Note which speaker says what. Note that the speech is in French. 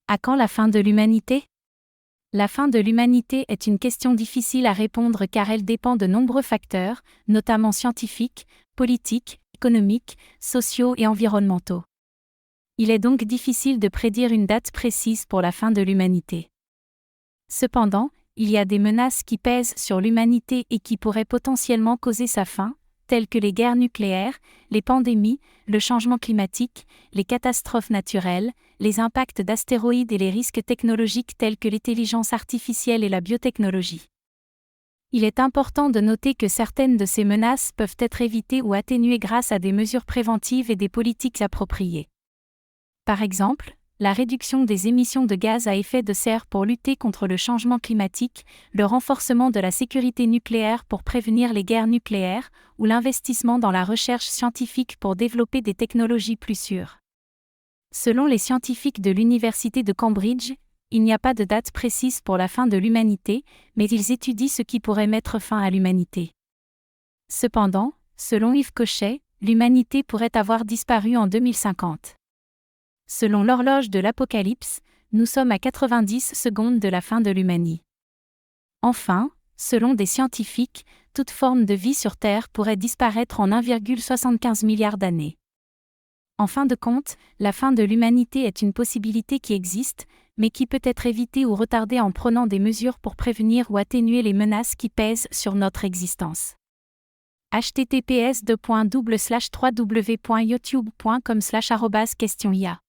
Speaker 1: À quand la fin de l'humanité ? La fin de l'humanité est une question difficile à répondre car elle dépend de nombreux facteurs, notamment scientifiques, politiques, économiques, sociaux et environnementaux. Il est donc difficile de prédire une date précise pour la fin de l'humanité. Cependant, il y a des menaces qui pèsent sur l'humanité et qui pourraient potentiellement causer sa fin, telles que les guerres nucléaires, les pandémies, le changement climatique, les catastrophes naturelles, les impacts d'astéroïdes et les risques technologiques tels que l'intelligence artificielle et la biotechnologie. Il est important de noter que certaines de ces menaces peuvent être évitées ou atténuées grâce à des mesures préventives et des politiques appropriées. Par exemple, la réduction des émissions de gaz à effet de serre pour lutter contre le changement climatique, le renforcement de la sécurité nucléaire pour prévenir les guerres nucléaires, ou l'investissement dans la recherche scientifique pour développer des technologies plus sûres. Selon les scientifiques de l'Université de Cambridge, il n'y a pas de date précise pour la fin de l'humanité, mais ils étudient ce qui pourrait mettre fin à l'humanité. Cependant, selon Yves Cochet, l'humanité pourrait avoir disparu en 2050. Selon l'horloge de l'Apocalypse, nous sommes à 90 secondes de la fin de l'humanité. Enfin, selon des scientifiques, toute forme de vie sur Terre pourrait disparaître en 1,75 milliard d'années. En fin de compte, la fin de l'humanité est une possibilité qui existe, mais qui peut être évitée ou retardée en prenant des mesures pour prévenir ou atténuer les menaces qui pèsent sur notre existence. https://www.youtube.com/questionia